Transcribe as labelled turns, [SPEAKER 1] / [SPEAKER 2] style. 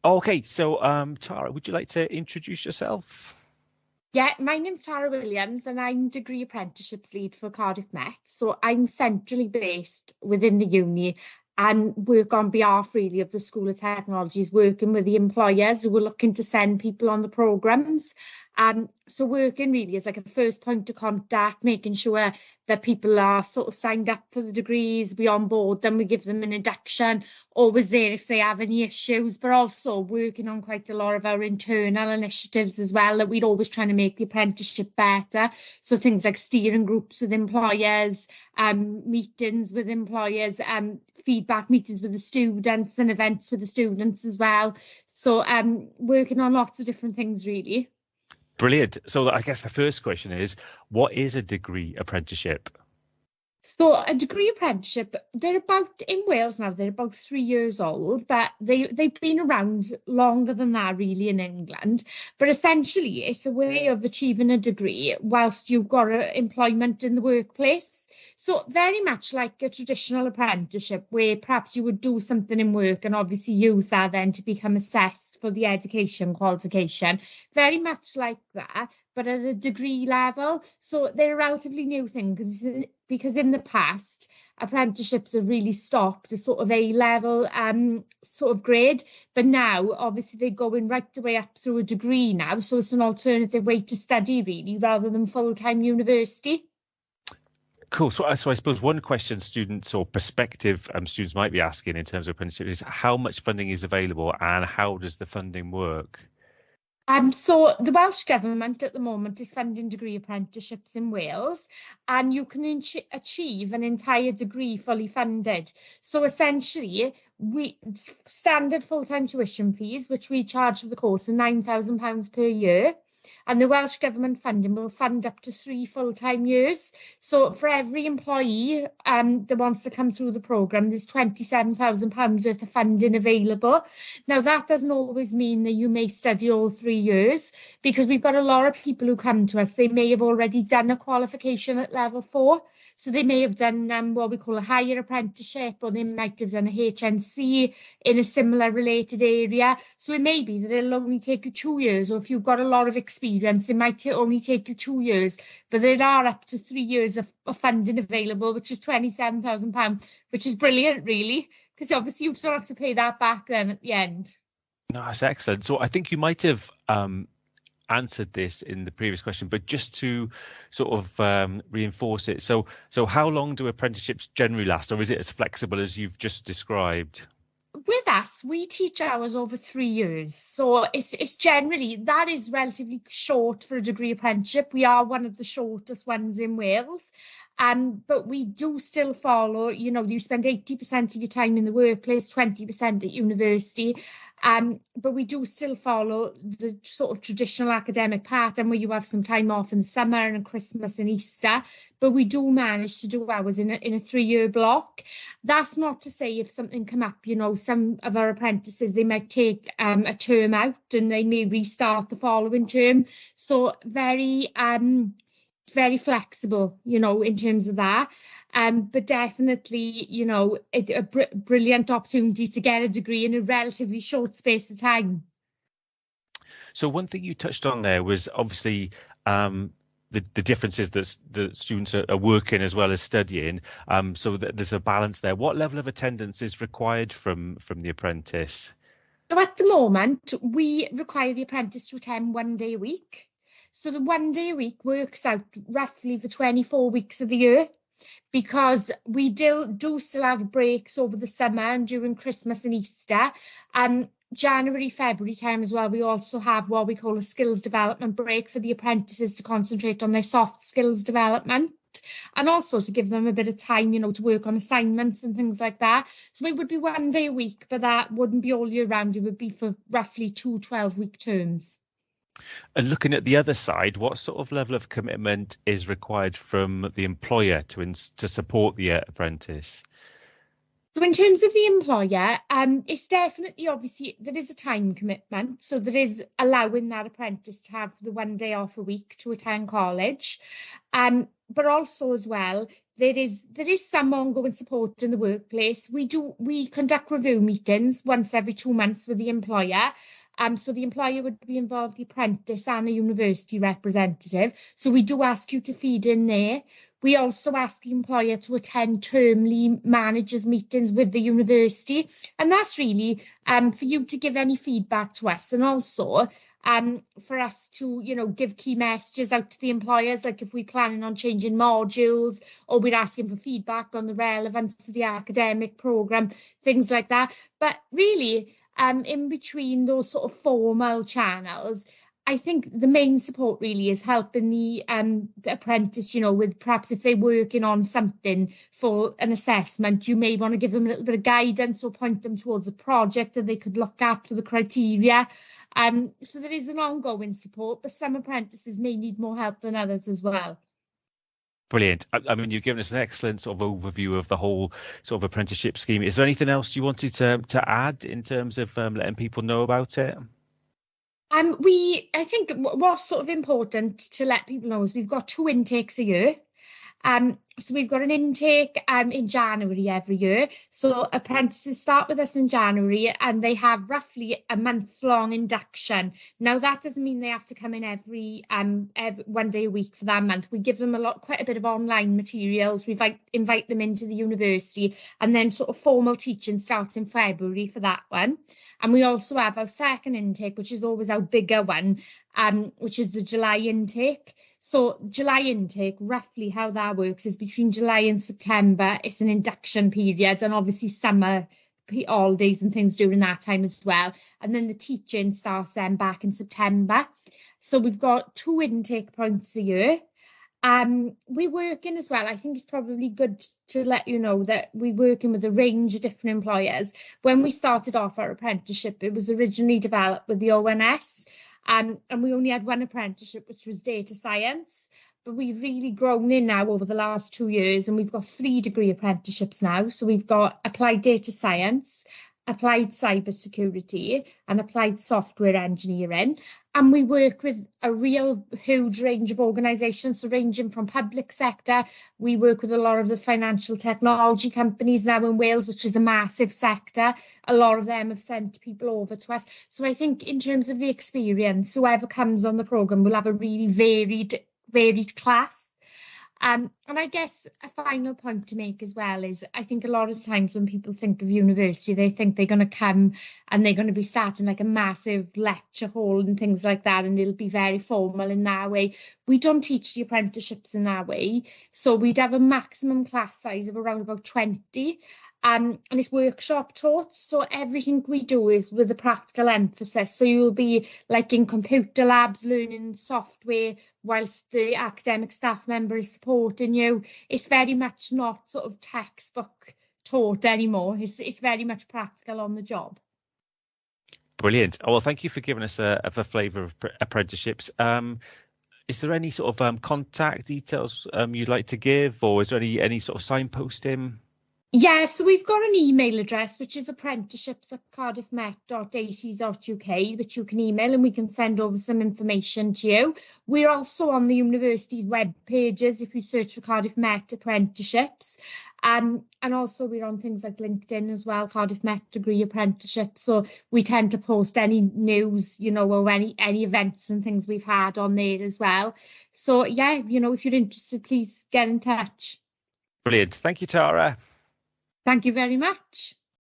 [SPEAKER 1] Okay, so Tara, would you like to introduce yourself?
[SPEAKER 2] Yeah, my name's Tara Williams and I'm Degree Apprenticeships lead for Cardiff Met. So I'm centrally based within the uni and work on behalf really of the School of Technologies, working with the employers who are looking to send people on the programmes. So working really is like a first point of contact, making sure that people are sort of signed up for the degrees, we onboard them, we give them an induction, always there if they have any issues, but also working on quite a lot of our internal initiatives as well, that we're always trying to make the apprenticeship better. So things like steering groups with employers, meetings with employers, feedback meetings with the students and events with the students as well. So working on lots of different things really.
[SPEAKER 1] Brilliant. So I guess the first question is, what is a degree apprenticeship?
[SPEAKER 2] So a degree apprenticeship, they're about in Wales now, they're about 3 years old, but they've been around longer than that really in England. But essentially it's a way of achieving a degree whilst you've got employment in the workplace. So very much like a traditional apprenticeship where perhaps you would do something in work and obviously use that then to become assessed for the education qualification. Very much like that, but at a degree level. So they're a relatively new thing because in the past, apprenticeships have really stopped a sort of A-level sort of grade. But now, obviously, they're going right the way up through a degree now. So it's an alternative way to study, really, rather than full-time university.
[SPEAKER 1] Cool. So I suppose one question students or prospective students might be asking in terms of apprenticeship is how much funding is available and how does the funding work?
[SPEAKER 2] So the Welsh Government at the moment is funding degree apprenticeships in Wales, and you can achieve an entire degree fully funded. So essentially, standard full-time tuition fees, which we charge for the course, are £9,000 per year. And the Welsh Government funding will fund up to 3 full-time years. So for every employee that wants to come through the programme, there's £27,000 worth of funding available. Now, that doesn't always mean that you may study all 3 years, because we've got a lot of people who come to us. They may have already done a qualification at level 4. So they may have done what we call a higher apprenticeship, or they might have done a HNC in a similar related area. So it may be that it'll only take you 2 years, or if you've got a lot of experience, it might only take you 2 years. But there are up to 3 years of funding available, which is £27,000, which is brilliant, really, because obviously you don't have to pay that back then at the end.
[SPEAKER 1] No, that's excellent. So I think you might have answered this in the previous question, but just to sort of reinforce it. So how long do apprenticeships generally last, or is it as flexible as you've just described?
[SPEAKER 2] With us, we teach hours over 3 years. So it's generally, that is relatively short for a degree apprenticeship. We are one of the shortest ones in Wales. But we do still follow, you spend 80% of your time in the workplace, 20% at university. But we do still follow the sort of traditional academic pattern where you have some time off in the summer and Christmas and Easter. But we do manage to do hours in a 3-year block. That's not to say if something come up, some of our apprentices, they might take a term out and they may restart the following term. So very flexible, in terms of that. But definitely, a brilliant opportunity to get a degree in a relatively short space of time.
[SPEAKER 1] So one thing you touched on there was obviously the differences that the students are working as well as studying. So that there's a balance there. What level of attendance is required from the apprentice?
[SPEAKER 2] So at the moment, we require the apprentice to attend 1 day a week. So the 1 day a week works out roughly for 24 weeks of the year, because we do still have breaks over the summer and during Christmas and Easter. January, February time as well, we also have what we call a skills development break for the apprentices to concentrate on their soft skills development, and also to give them a bit of time, to work on assignments and things like that. So it would be 1 day a week, but that wouldn't be all year round. It would be for roughly 2 12-week terms.
[SPEAKER 1] And looking at the other side, what sort of level of commitment is required from the employer to support the apprentice?
[SPEAKER 2] So in terms of the employer, it's definitely, obviously, there is a time commitment. So there is allowing that apprentice to have the 1 day off a week to attend college. But also as well, there is some ongoing support in the workplace. We conduct review meetings once every 2 months with the employer. So the employer would be involved, the apprentice and a university representative. So we do ask you to feed in there. We also ask the employer to attend termly managers meetings with the university. And that's really for you to give any feedback to us, and also for us to, give key messages out to the employers, like if we're planning on changing modules, or we're asking for feedback on the relevance of the academic programme, things like that. But really, in between those sort of formal channels, I think the main support really is helping the apprentice, with perhaps if they're working on something for an assessment, you may want to give them a little bit of guidance or point them towards a project that they could look at for the criteria. So there is an ongoing support, but some apprentices may need more help than others as well.
[SPEAKER 1] Brilliant. I mean, you've given us an excellent sort of overview of the whole sort of apprenticeship scheme. Is there anything else you wanted to add in terms of letting people know about it?
[SPEAKER 2] I think what's sort of important to let people know is we've got 2 intakes a year. So we've got an intake in January every year. So apprentices start with us in January, and they have roughly a month-long induction. Now that doesn't mean they have to come in every 1 day a week for that month. We give them quite a bit of online materials. We invite them into the university, and then sort of formal teaching starts in February for that one. And we also have our second intake, which is always our bigger one, which is the July intake. So July intake, roughly how that works is between July and September, it's an induction period, and obviously summer holidays and things during that time as well. And then the teaching starts then back in September. So we've got 2 intake points a year. We're working as well. I think it's probably good to let you know that we're working with a range of different employers. When we started off our apprenticeship, it was originally developed with the ONS. And we only had 1 apprenticeship, which was data science. But we've really grown in now over the last 2 years, and we've got 3 degree apprenticeships now. So we've got applied data science, applied cybersecurity, and applied software engineering. And we work with a real huge range of organisations, so ranging from public sector. We work with a lot of the financial technology companies now in Wales, which is a massive sector. A lot of them have sent people over to us. So I think in terms of the experience, whoever comes on the programme will have a really varied class. And I guess a final point to make as well is I think a lot of times when people think of university, they think they're going to come and they're going to be sat in like a massive lecture hall and things like that, and it'll be very formal in that way. We don't teach the apprenticeships in that way. So we'd have a maximum class size of around about 20. And it's workshop taught, so everything we do is with a practical emphasis. So you'll be like in computer labs learning software whilst the academic staff member is supporting you. It's very much not sort of textbook taught anymore. It's very much practical on the job.
[SPEAKER 1] Brilliant. Oh, well, thank you for giving us a flavour of apprenticeships. Is there any sort of contact details you'd like to give, or is there any sort of signposting?
[SPEAKER 2] Yeah, so we've got an email address, which is apprenticeships@cardiffmet.ac.uk, which you can email and we can send over some information to you. We're also on the university's web pages if you search for Cardiff Met Apprenticeships. And also we're on things like LinkedIn as well, Cardiff Met Degree Apprenticeships. So we tend to post any news, or any events and things we've had on there as well. So yeah, if you're interested, please get in touch.
[SPEAKER 1] Brilliant. Thank you, Tara.
[SPEAKER 2] Thank you very much.